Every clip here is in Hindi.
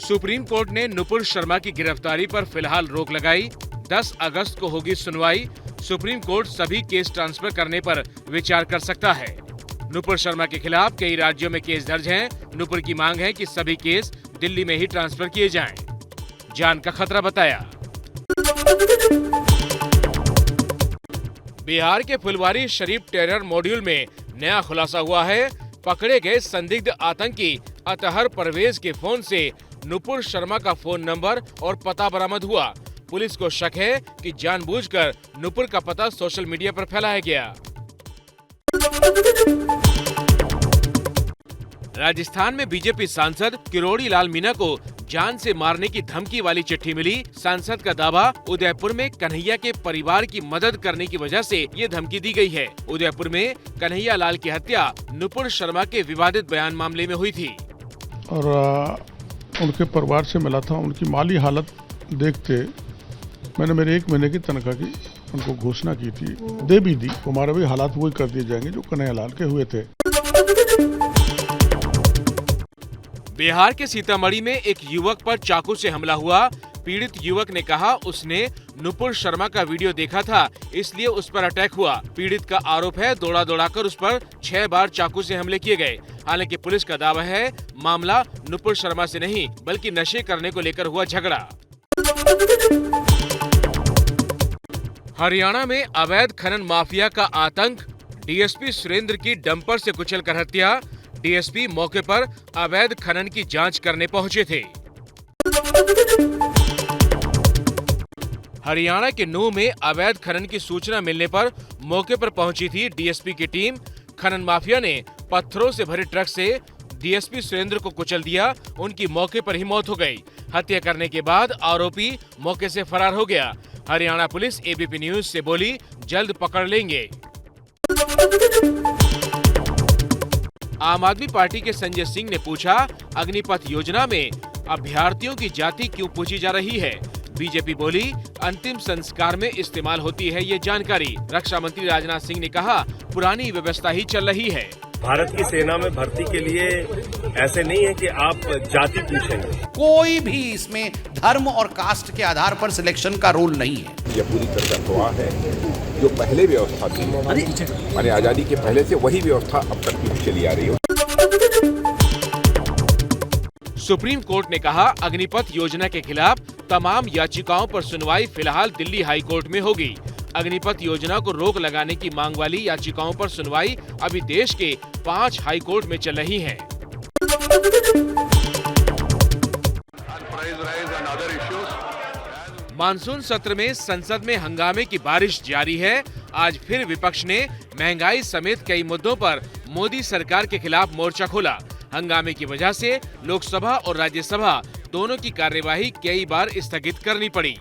सुप्रीम कोर्ट ने नुपुर शर्मा की गिरफ्तारी पर फिलहाल रोक लगाई। 10 अगस्त को होगी सुनवाई। सुप्रीम कोर्ट सभी केस ट्रांसफर करने पर विचार कर सकता है। नुपुर शर्मा के खिलाफ कई राज्यों में केस दर्ज हैं। नुपुर की मांग है कि सभी केस दिल्ली में ही ट्रांसफर किए जाएं। जान का खतरा बताया। बिहार के फुलवारी शरीफ टेरर मॉड्यूल में नया खुलासा हुआ है। पकड़े गए संदिग्ध आतंकी अतहर परवेज के फोन से नुपुर शर्मा का फोन नंबर और पता बरामद हुआ। पुलिस को शक है कि जानबूझकर नुपुर का पता सोशल मीडिया पर फैलाया गया। राजस्थान में बीजेपी सांसद किरोड़ी लाल मीणा को जान से मारने की धमकी वाली चिट्ठी मिली। सांसद का दावा, उदयपुर में कन्हैया के परिवार की मदद करने की वजह से ये धमकी दी गई है। उदयपुर में कन्हैया लाल की हत्या नुपुर शर्मा के विवादित बयान मामले में हुई थी। और उनके परिवार से मिला था। उनकी माली हालत देखते मैंने मेरे 1 महीने की तनख्वाह की उनको घोषणा की थी, दे भी दी। हमारे भी हालात वही कर दिए जाएंगे जो कन्हैया लाल के हुए थे। बिहार के सीतामढ़ी में एक युवक पर चाकू से हमला हुआ। पीड़ित युवक ने कहा उसने नुपुर शर्मा का वीडियो देखा था, इसलिए उस पर अटैक हुआ। पीड़ित का आरोप है दौड़ा दौड़ाकर उस पर 6 बार चाकू से हमले किए गए। हालांकि पुलिस का दावा है मामला नुपुर शर्मा से नहीं बल्कि नशे करने को लेकर हुआ झगड़ा। हरियाणा में अवैध खनन माफिया का आतंक। डीएसपी सुरेंद्र की डंपर से कुचलकर हत्या। डीएसपी मौके पर अवैध खनन की जांच करने पहुंचे थे। हरियाणा के नूंह में अवैध खनन की सूचना मिलने पर मौके पर पहुंची थी डीएसपी की टीम। खनन माफिया ने पत्थरों से भरे ट्रक से डीएसपी सुरेंद्र को कुचल दिया। उनकी मौके पर ही मौत हो गई। हत्या करने के बाद आरोपी मौके से फरार हो गया। हरियाणा पुलिस एबीपी न्यूज से बोली, जल्द पकड़ लेंगे। आम आदमी पार्टी के संजय सिंह ने पूछा, अग्निपथ योजना में अभ्यर्थियों की जाति क्यों पूछी जा रही है। बीजेपी बोली, अंतिम संस्कार में इस्तेमाल होती है ये जानकारी। रक्षा मंत्री राजनाथ सिंह ने कहा, पुरानी व्यवस्था ही चल रही है। भारत की सेना में भर्ती के लिए ऐसे नहीं है कि आप जाति पूछेंगे। कोई भी इसमें धर्म और कास्ट के आधार पर सिलेक्शन का रूल नहीं है। यह पूरी तरह अफवाह है। जो पहले व्यवस्था थी, माने आजादी के पहले से वही व्यवस्था अब तक भी चली आ रही है। सुप्रीम कोर्ट ने कहा, अग्निपथ योजना के खिलाफ तमाम याचिकाओं पर सुनवाई फिलहाल दिल्ली हाई कोर्ट में होगी। अग्निपथ योजना को रोक लगाने की मांग वाली याचिकाओं पर सुनवाई अभी देश के 5 हाई कोर्ट में चल रही है। मानसून सत्र में संसद में हंगामे की बारिश जारी है। आज फिर विपक्ष ने महंगाई समेत कई मुद्दों पर मोदी सरकार के खिलाफ मोर्चा खोला। हंगामे की वजह से लोकसभा और राज्यसभा दोनों की कार्यवाही कई बार स्थगित करनी पड़ी।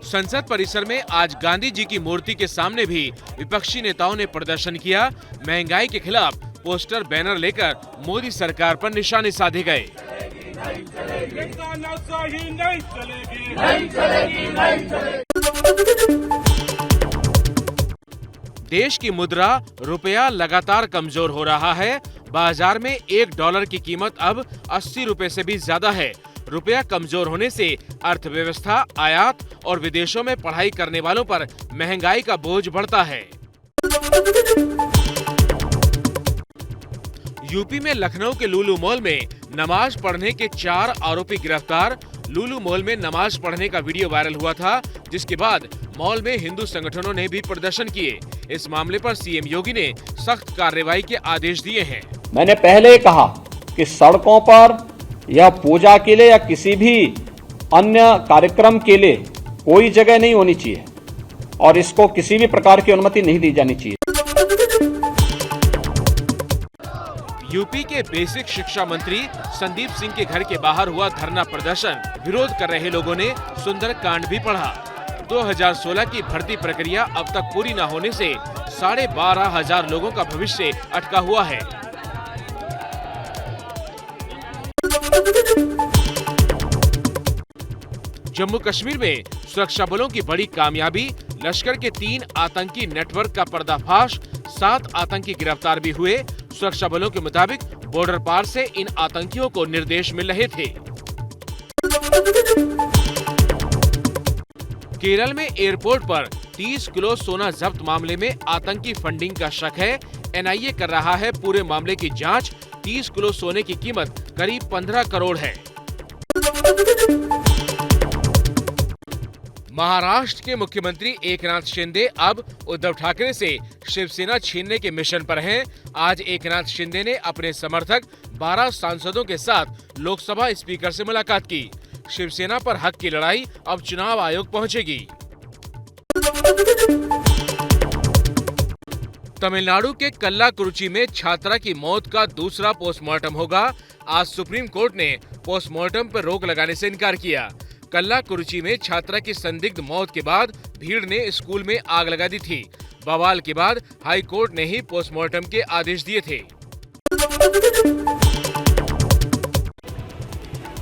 संसद परिसर में आज गांधी जी की मूर्ति के सामने भी विपक्षी नेताओं ने प्रदर्शन किया। महंगाई के खिलाफ पोस्टर बैनर लेकर मोदी सरकार पर निशाने साधे गए। देश की मुद्रा रुपया लगातार कमजोर हो रहा है। बाजार में $1 की कीमत अब 80 रुपए से भी ज्यादा है। रुपया कमजोर होने से अर्थव्यवस्था, आयात और विदेशों में पढ़ाई करने वालों पर महंगाई का बोझ बढ़ता है। यूपी में लखनऊ के लुलु मॉल में नमाज पढ़ने के 4 आरोपी गिरफ्तार। लुलु मॉल में नमाज पढ़ने का वीडियो वायरल हुआ था, जिसके बाद मॉल में हिंदू संगठनों ने भी प्रदर्शन किए। इस मामले पर सीएम योगी ने सख्त कार्रवाई के आदेश दिए हैं। मैंने पहले कहा कि सड़कों पर या पूजा के लिए या किसी भी अन्य कार्यक्रम के लिए कोई जगह नहीं होनी चाहिए और इसको किसी भी प्रकार की अनुमति नहीं दी जानी चाहिए। यूपी के बेसिक शिक्षा मंत्री संदीप सिंह के घर के बाहर हुआ धरना प्रदर्शन। विरोध कर रहे लोगों ने सुंदर कांड भी पढ़ा। 2016 की भर्ती प्रक्रिया अब तक पूरी न होने से 12,500 लोगों का भविष्य अटका हुआ है। जम्मू कश्मीर में सुरक्षा बलों की बड़ी कामयाबी, लश्कर के 3 आतंकी नेटवर्क का पर्दाफाश, 7 आतंकी गिरफ्तार भी हुए। सुरक्षा बलों के मुताबिक बॉर्डर पार से इन आतंकियों को निर्देश मिल रहे थे। केरल में एयरपोर्ट पर 30 किलो सोना जब्त मामले में आतंकी फंडिंग का शक है। एनआईए कर रहा है पूरे मामले की जांच। 30 किलो सोने की कीमत करीब 15 करोड़ है। महाराष्ट्र के मुख्यमंत्री एकनाथ शिंदे अब उद्धव ठाकरे से शिवसेना छीनने के मिशन पर हैं। आज एकनाथ शिंदे ने अपने समर्थक 12 सांसदों के साथ लोकसभा स्पीकर से मुलाकात की। शिवसेना पर हक की लड़ाई अब चुनाव आयोग पहुंचेगी। तमिलनाडु के कल्लाकुरुची में छात्रा की मौत का दूसरा पोस्टमार्टम होगा। आज सुप्रीम कोर्ट ने पोस्टमार्टम पर रोक लगाने से इनकार किया। कल्लाकुरुची में छात्रा की संदिग्ध मौत के बाद भीड़ ने स्कूल में आग लगा दी थी। बवाल के बाद हाई कोर्ट ने ही पोस्टमार्टम के आदेश दिए थे।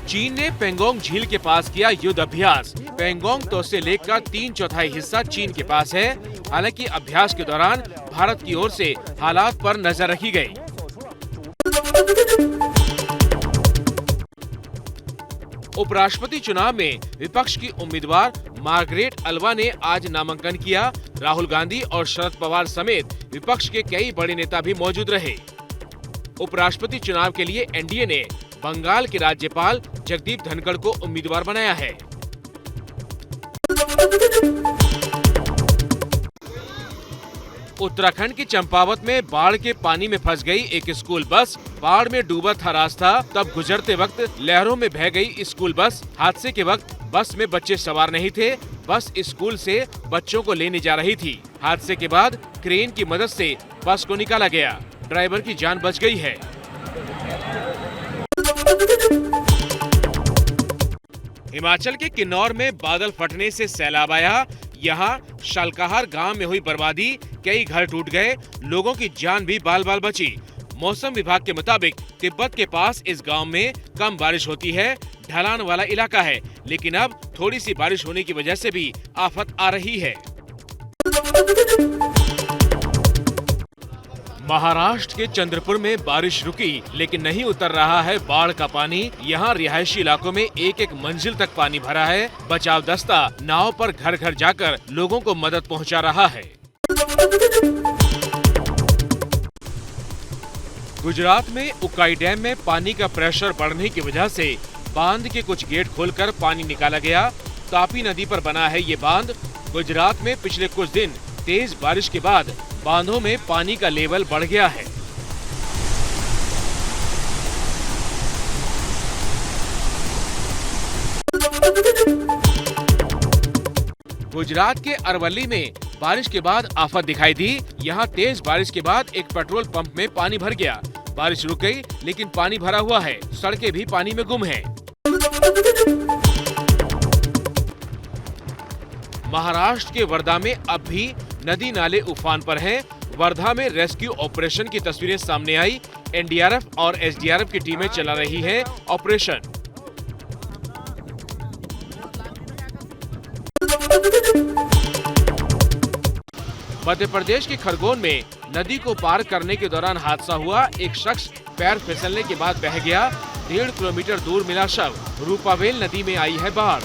चीन ने पेंगोंग झील के पास किया युद्ध अभ्यास। पेंगोंग तोसे लेक का 3/4 हिस्सा चीन के पास है। हालांकि अभ्यास के दौरान भारत की ओर से हालात पर नजर रखी गई। उपराष्ट्रपति चुनाव में विपक्ष की उम्मीदवार मार्गरेट अल्वा ने आज नामांकन किया। राहुल गांधी और शरद पवार समेत विपक्ष के कई बड़े नेता भी मौजूद रहे। उपराष्ट्रपति चुनाव के लिए एनडीए ने बंगाल के राज्यपाल जगदीप धनखड़ को उम्मीदवार बनाया है। उत्तराखंड के चंपावत में बाढ़ के पानी में फंस गई एक स्कूल बस। बाढ़ में डूबा था रास्ता, तब गुजरते वक्त लहरों में बह गई स्कूल बस। हादसे के वक्त बस में बच्चे सवार नहीं थे। बस स्कूल से बच्चों को लेने जा रही थी। हादसे के बाद क्रेन की मदद से बस को निकाला गया। ड्राइवर की जान बच गई है। हिमाचल के किन्नौर में बादल फटने से सैलाब आया। यहाँ शालकाहार गांव में हुई बर्बादी, कई घर टूट गए, लोगों की जान भी बाल बाल बची। मौसम विभाग के मुताबिक तिब्बत के पास इस गांव में कम बारिश होती है, ढलान वाला इलाका है, लेकिन अब थोड़ी सी बारिश होने की वजह से भी आफत आ रही है। महाराष्ट्र के चंद्रपुर में बारिश रुकी, लेकिन नहीं उतर रहा है बाढ़ का पानी। यहाँ रिहायशी इलाकों में एक एक मंजिल तक पानी भरा है। बचाव दस्ता नाव पर घर घर जाकर लोगों को मदद पहुँचा रहा है। गुजरात में उकाई डैम में पानी का प्रेशर बढ़ने की वजह से बांध के कुछ गेट खोलकर पानी निकाला गया। तापी नदी पर बना है ये बांध। गुजरात में पिछले कुछ दिन तेज बारिश के बाद बांधों में पानी का लेवल बढ़ गया है। गुजरात के अरवली में बारिश के बाद आफत दिखाई दी। यहाँ तेज बारिश के बाद एक पेट्रोल पंप में पानी भर गया। बारिश रुक गई, लेकिन पानी भरा हुआ है। सड़कें भी पानी में गुम हैं। महाराष्ट्र के वर्धा में अब भी नदी नाले उफान पर हैं। वर्धा में रेस्क्यू ऑपरेशन की तस्वीरें सामने आई। एनडीआरएफ और एसडीआरएफ की टीमें चला रही हैं ऑपरेशन। मध्य प्रदेश के खरगोन में नदी को पार करने के दौरान हादसा हुआ। एक शख्स पैर फिसलने के बाद बह गया। 1.5 किलोमीटर दूर मिला शव। रूपावेल नदी में आई है बाढ़।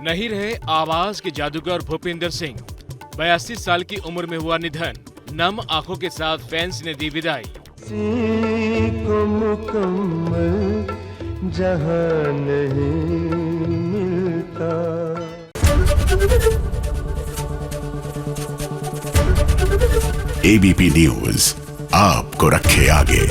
नहीं रहे आवाज के जादूगर भूपिंदर सिंह। 82 साल की उम्र में हुआ निधन। नम आंखों के साथ फैंस ने दी विदाई। को मुकम्मल जहां नहीं मिलता। एबीपी न्यूज आपको रखे आगे।